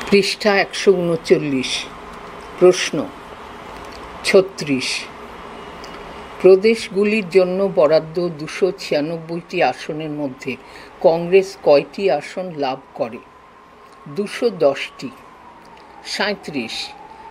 পৃষ্ঠা ১৩৯। প্রশ্ন ৩৬। প্রদেশগুলির জন্য বরাদ্দ ২৯৬টি আসনের মধ্যে কংগ্রেস কয়টি আসন লাভ করে? ২১০টি। ৩৭।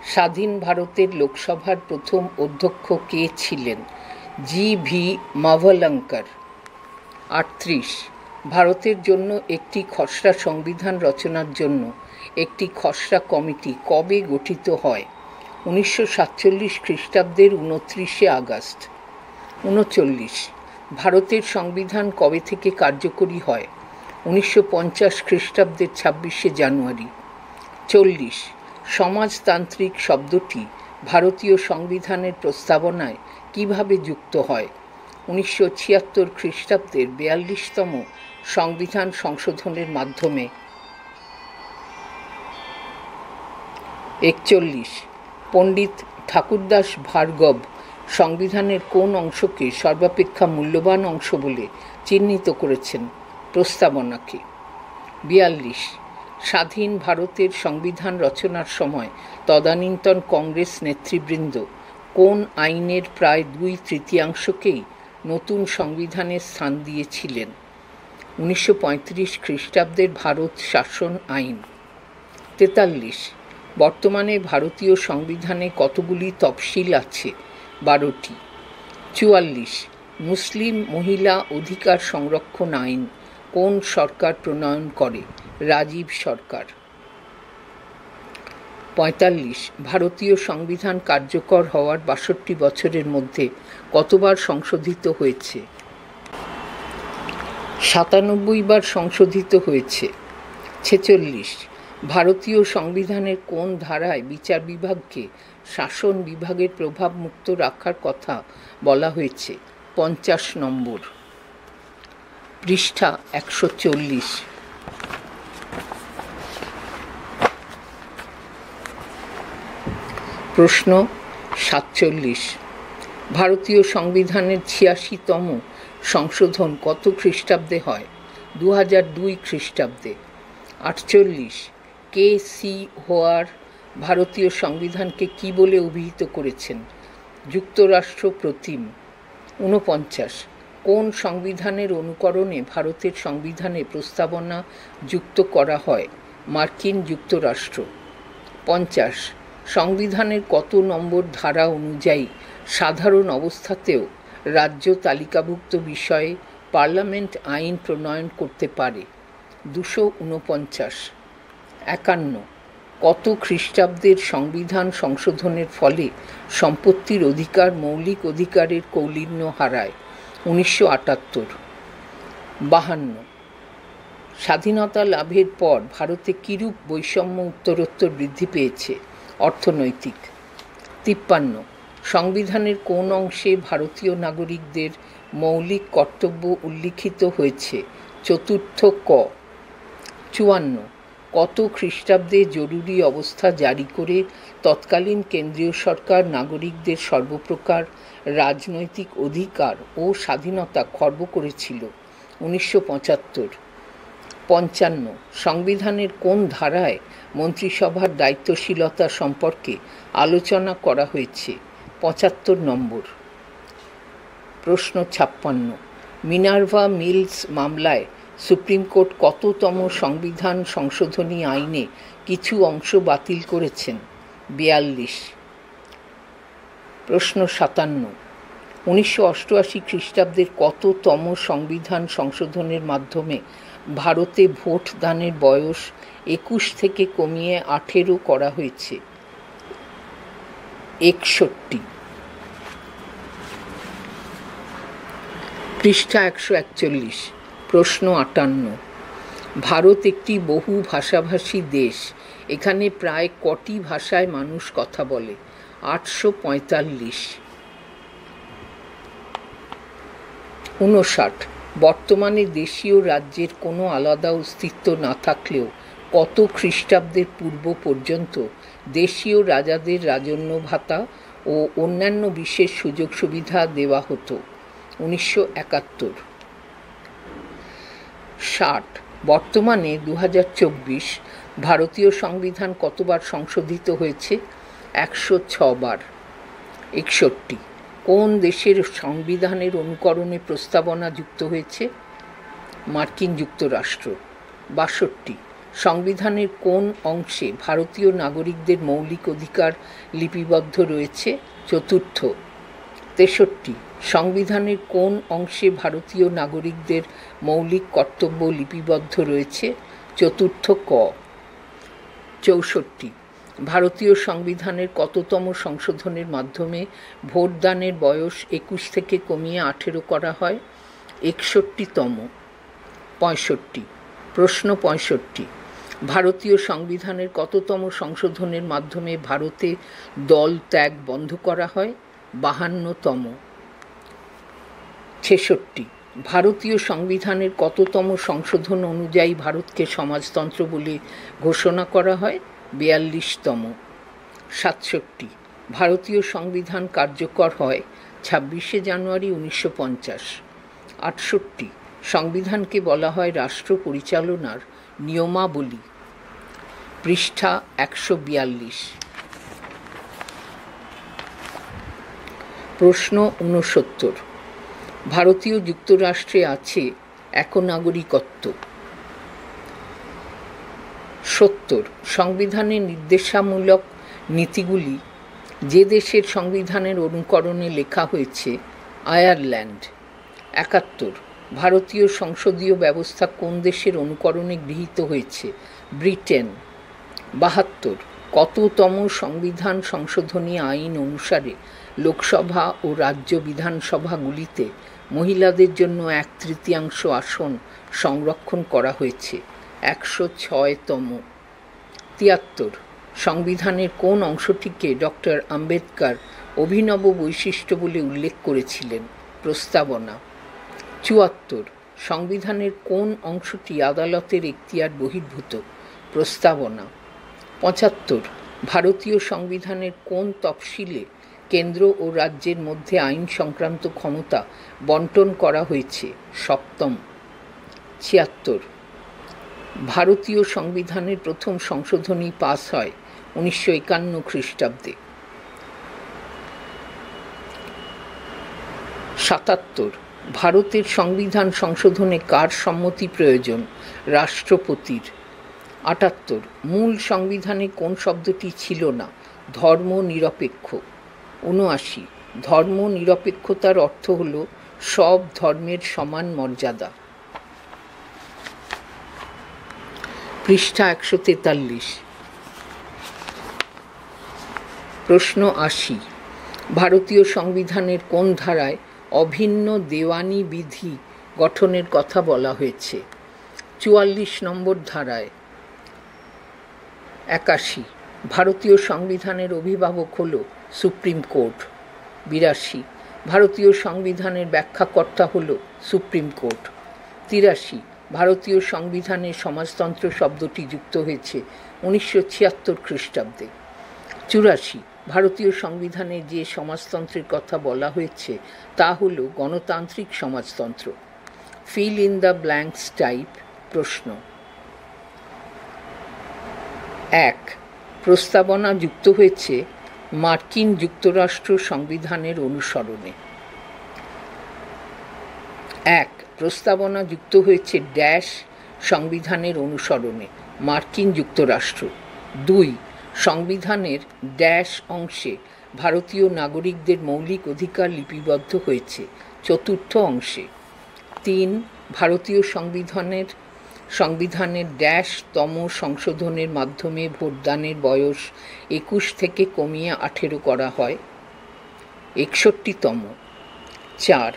স্বাধীন ভারতের লোকসভার প্রথম অধ্যক্ষ কে ছিলেন? জি.ভি. মাভলঙ্কর। ৩৮। ভারতের জন্য একটি খসড়া সংবিধান রচনার জন্য একটি খসড়া কমিটি কবে গঠিত হয়? ১৯৪৭ খ্রিস্টাব্দের ২৯শে আগস্ট। ৩৯। ভারতের সংবিধান কবে থেকে কার্যকরী হয়? ১৯৫০ খ্রিস্টাব্দের ২৬শে জানুয়ারি। ৪০। সমাজতান্ত্রিক শব্দটি ভারতীয় সংবিধানের প্রস্তাবনায় কিভাবে যুক্ত হয়? ১৯৭৬ খ্রিস্টাব্দের ৪২তম সংবিধান সংশোধনের মাধ্যমে। ৪১। পণ্ডিত ঠাকুরদাস ভার্গব সংবিধানের কোন অংশকে সর্বাপেক্ষা মূল্যবান অংশ বলে চিহ্নিত করেছেন? প্রস্তাবনাকে। ৪২। স্বাধীন ভারতের সংবিধান রচনার সময় তদানীন্তন কংগ্রেস নেতৃবৃন্দ কোন আইনের প্রায় ২/৩ নতুন সংবিধানে স্থান দিয়েছিলেন? ১৯৩৫ খ্রিস্টাব্দের ভারত শাসন আইন। ৪৩। বর্তমানে ভারতীয় সংবিধানে কতগুলি তফসিল আছে? ১২টি। ৪৪। মুসলিম মহিলা অধিকার সংরক্ষণ আইন কোন সরকার প্রণয়ন করে? রাজীব সরকার। ৪৫। ভারতীয় সংবিধান কার্যকর হওয়ার ৬২ বছরের মধ্যে কতবার সংশোধিত হয়েছে? ৯৭ বার সংশোধিত হয়েছে। ৪৬। ভারতীয় সংবিধানের কোন ধারায় বিচার বিভাগকে শাসন বিভাগের প্রভাব মুক্ত রাখার কথা বলা হয়েছে? ৫০ নম্বর। পৃষ্ঠা ১৪০। প্রশ্ন ৪৭। ভারতীয় সংবিধানের ৮৬তম সংশোধন কত খ্রিস্টাব্দে হয়? ২০০২ খ্রিস্টাব্দে। ৪৮। কে সি হোয়ার ভারতীয় সংবিধানকে কি বলে অভিহিত করেছেন? যুক্তরাষ্ট্র প্রতিম। ৪৯। কোন সংবিধানের অনুকরণে ভারতের সংবিধানে প্রস্তাবনা যুক্ত করা হয়? মার্কিন যুক্তরাষ্ট্র। ৫০। সংবিধানের কত নম্বর ধারা অনুযায়ী সাধারণ অবস্থাতেও রাজ্য তালিকাভুক্ত বিষয়ে পার্লামেন্ট আইন প্রণয়ন করতে পারে? ২৪৯। ৫১। কত খ্রিস্টাব্দের সংবিধান সংশোধনের ফলে সম্পত্তির অধিকার মৌলিক অধিকারের কৌলিন্য হারায়? ১৯৭৮। ৫২। স্বাধীনতা লাভের পর ভারতে কিরূপ বৈষম্য উত্তরোত্তর বৃদ্ধি পেয়েছে? অর্থনৈতিক। ৫৩। সংবিধানের কোন অংশে ভারতীয় নাগরিকদের মৌলিক কর্তব্য উল্লিখিত হয়েছে? চতুর্থ ক। ৫৪। কত খ্রিস্টাব্দে জরুরি অবস্থা জারি করে তৎকালীন কেন্দ্রীয় সরকার নাগরিকদের সর্বপ্রকার রাজনৈতিক অধিকার ও স্বাধীনতা খর্ব করেছিল? ১৯৭৫। ৫৫। সংবিধানের কোন ধারায় মন্ত্রিসভার দায়িত্বশীলতা সম্পর্কে আলোচনা করা হয়েছে? ৭৫ নম্বর। প্রশ্ন ৫৬। মিনার্ভা মিলস মামলায় সুপ্রিম কোর্ট কততম সংবিধান সংশোধনী আইনে কিছু অংশ বাতিল করেছেন? ৪২। প্রশ্ন ৫৭। ১৯৮৮ খ্রিস্টাব্দের কততম সংবিধান সংশোধনের মাধ্যমে ভারতে ভোট দানের বয়স ২১ থেকে কমিয়ে ১৮ করা হয়েছে? ৬১। পৃষ্ঠা ১৪১। প্রশ্ন ৫৮। ভারত একটি বহু ভাষাভাষী দেশ। এখানে প্রায় কটি ভাষায় মানুষ কথা বলে? ৮৪৫। ৫৯। বর্তমানে দেশীয় রাজ্যের কোনো আলাদা অস্তিত্ব না থাকলেও কত খ্রিস্টাব্দের পূর্ব পর্যন্ত দেশীয় রাজাদের রাজন্য ভাতা ও অন্যান্য বিশেষ সুযোগ সুবিধা দেওয়া হতো? ১৯৭১। ৬০। বর্তমানে ২০২৪ ভারতীয় সংবিধান কতবার সংশোধিত হয়েছে? 106 বার। 61। কোন দেশের সংবিধানের অনুকরণে প্রস্তাবনা যুক্ত হয়েছে? মার্কিন যুক্তরাষ্ট্র। 62। সংবিধানের কোন অংশে ভারতীয় নাগরিকদের মৌলিক অধিকার লিপিবদ্ধ রয়েছে? চতুর্থ। 63। সংবিধানের কোন অংশে ভারতীয় নাগরিকদের মৌলিক কর্তব্য লিপিবদ্ধ রয়েছে? চতুর্থ ক। 64। ভারতীয় সংবিধানের কততম সংশোধনের মাধ্যমে ভোটদানের বয়স 21 থেকে কমিয়ে 18 করা হয়? 61তম। 65। প্রশ্ন 65। ভারতীয় সংবিধানের কততম সংশোধনের মাধ্যমে ভারতে দল ত্যাগ বন্ধ করা হয়? 52তম। 66। ভারতীয় সংবিধানের কততম সংশোধন অনুযায়ী ভারতকে সমাজতন্ত্র বলে ঘোষণা করা হয়? 42তম। 67। ভারতীয় সংবিধান কার্যকর হয় 26শে জানুয়ারি 1950। 68। সংবিধানকে বলা হয় রাষ্ট্র পরিচালনার নিয়মাবলী। পৃষ্ঠা 142। প্রশ্ন 69। ভারতীয় যুক্তরাষ্ট্রে আছে একনাগরিকত্ব। 70। সংবিধানের নির্দেশামূলক নীতিগুলি যে দেশের সংবিধানের অনুকরণে লেখা হয়েছে? আয়ারল্যান্ড। 71। ভারতীয় সংসদীয় ব্যবস্থা কোন দেশের অনুকরণে গৃহীত হয়েছে? ব্রিটেন। 72। কততম সংবিধান সংশোধনী আইন অনুসারে লোকসভা ও রাজ্য বিধানসভাগুলিতে মহিলাদের জন্য 1/3 আসন সংরক্ষণ করা হয়েছে? 106তম। 73। সংবিধানের কোন অংশটিকে ডক্টর আম্বেদকর অভিনব বৈশিষ্ট্য বলে উল্লেখ করেছিলেন? প্রস্তাবনা। 74। সংবিধানের কোন অংশটি আদালতের এখতিয়ার বহির্ভূত? প্রস্তাবনা। 75। ভারতীয় সংবিধানের কোন তফসিলে কেন্দ্র ও রাজ্যের মধ্যে আইন সংক্রান্ত ক্ষমতা বন্টন করা হয়েছে? 7ম। 76। ভারতীয় সংবিধানের প্রথম সংশোধনী পাস হয় 1951 খ্রিস্টাব্দে। 77। ভারতের সংবিধান সংশোধনে কার সম্মতি প্রয়োজন? রাষ্ট্রপতির। 78। মূল সংবিধানে কোন শব্দটি ছিল না? ধর্ম নিরপেক্ষ। 79। ধর্ম নিরপেক্ষতার অর্থ হল সব ধর্মের সমান মর্যাদা। পৃষ্ঠা 143। প্রশ্ন 80। ভারতীয় সংবিধানের কোন ধারায় অভিন্ন দেওয়ানি বিধি গঠনের কথা বলা হয়েছে? 44 নম্বর ধারায়। 81। ভারতীয় সংবিধানের অভিভাবক হল সুপ্রিম কোর্ট। 82। ভারতীয় সংবিধানের ব্যাখ্যাকর্তা হল সুপ্রিম কোর্ট। 83। ভারতীয় সংবিধানে সমাজতন্ত্র শব্দটি যুক্ত হয়েছে 1976 খ্রিস্টাব্দে। 84। ভারতীয় সংবিধানে যে সমাজতন্ত্রের কথা বলা হয়েছে তা হল গণতান্ত্রিক সমাজতন্ত্র। Fill in the blanks type প্রশ্ন। 1। প্রস্তাবনা যুক্ত হয়েছে মার্কিন যুক্তরাষ্ট্র সংবিধানের অনুসরণে। 1। প্রস্তাবনা যুক্ত হয়েছে ড্যাশ সংবিধানের অনুসরণে? মার্কিন যুক্তরাষ্ট্র। 2। সংবিধানের ড্যাশ অংশে ভারতীয় নাগরিকদের মৌলিক অধিকার লিপিবদ্ধ হয়েছে? চতুর্থ অংশে। 3। ভারতীয় সংবিধানের ড্যাশ তম সংশোধনের মাধ্যমে ভোটদানের বয়স 21 থেকে কমিয়ে 18 করা হয়? 61তম। 4।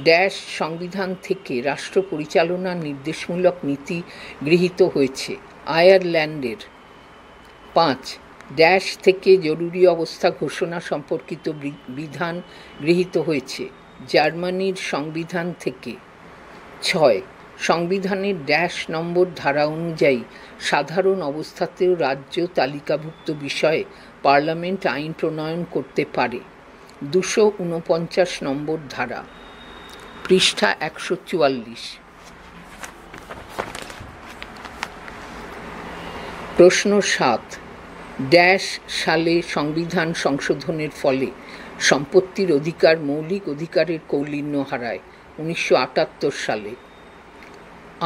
ড্যাশ সংবিধান থেকে রাষ্ট্র পরিচালনার নির্দেশমূলক নীতি গৃহীত হয়েছে? আয়ারল্যান্ডের। 5। ড্যাশ থেকে জরুরি অবস্থা ঘোষণা সম্পর্কিত বিধান গৃহীত হয়েছে? জার্মানির সংবিধান থেকে। 6। সংবিধানের ড্যাশ নম্বর ধারা অনুযায়ী সাধারণ অবস্থাতেও রাজ্য তালিকাভুক্ত বিষয়ে পার্লামেন্ট আইন প্রণয়ন করতে পারে? 249 নম্বর ধারা। পৃষ্ঠা 144। প্রশ্ন ৭, ড্যাশ সালে সংবিধান সংশোধনের ফলে সম্পত্তির অধিকার মৌলিক অধিকারের কৌলিন্য হারায়? 1978 সালে।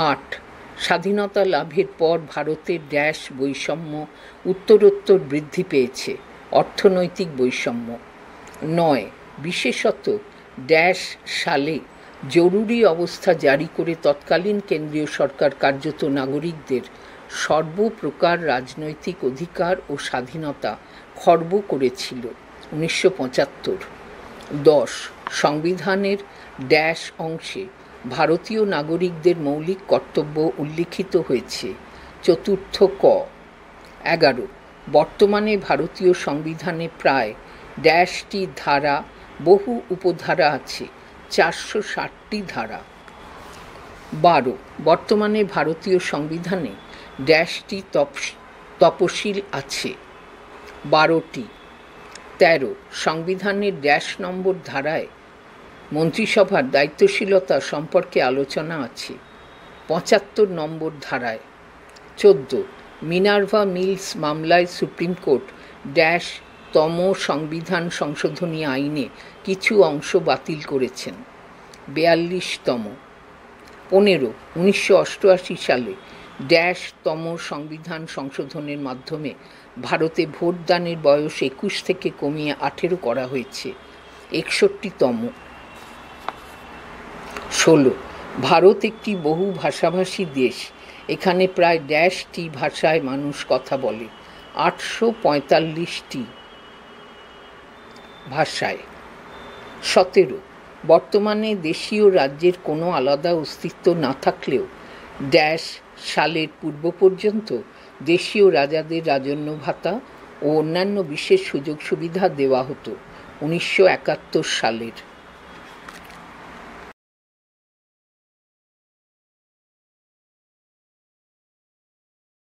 ৮, স্বাধীনতা লাভের পর ভারতের ড্যাশ বৈষম্য উত্তরোত্তর বৃদ্ধি পেয়েছে? অর্থনৈতিক বৈষম্য। ৯, বিশেষত ড্যাশ সালে জরুরি অবস্থা জারি করে তৎকালীন কেন্দ্রীয় সরকার কার্যত নাগরিকদের সর্বপ্রকার রাজনৈতিক অধিকার ও স্বাধীনতা খর্ব করেছিল? 1975। ১০, সংবিধানের ড্যাশ অংশে ভারতীয় নাগরিকদের মৌলিক কর্তব্য উল্লিখিত হয়েছে? চতুর্থ ক। ১১, বর্তমানে ভারতীয় সংবিধানে প্রায় ড্যাশটি ধারা, বহু উপধারা আছে, 460টি ধারা। ১২, বর্তমানে ভারতীয় সংবিধানে ড্যাশটি তপশিল আছে? 12টি। ১৩, সংবিধানের ড্যাশ নম্বর ধারায় মন্ত্রিসভার দায়িত্বশীলতা সম্পর্কে আলোচনা আছে? ৭৫ নম্বর ধারায়। ১৪, মিনার্ভা মিলস মামলায় সুপ্রিম কোর্ট ড্যাশ তম সংবিধান সংশোধনী আইনে কিছু অংশ বাতিল করেছেন? ৪২তম। ১৫, ১৯৮৮ সালে ড্যাশ তম সংবিধান সংশোধনের মাধ্যমে ভারতে ভোটদানের বয়স ২১ থেকে কমিয়ে ১৮ করা হয়েছে? ৬১তম। ১৬, ভারত একটি বহু ভাষাভাষী দেশ, এখানে প্রায় ড্যাশটি ভাষায় মানুষ কথা বলে? ৮৪৫টি ভাষায়। ১৭, বর্তমানে দেশীয় রাজ্যের কোনো আলাদা অস্তিত্ব না থাকলেও ড্যাশ সালের পূর্ব পর্যন্ত দেশীয় রাজাদের রাজন্য ভাতা ও অন্যান্য বিশেষ সুযোগ সুবিধা দেওয়া হতো? ১৯৭১ সালের।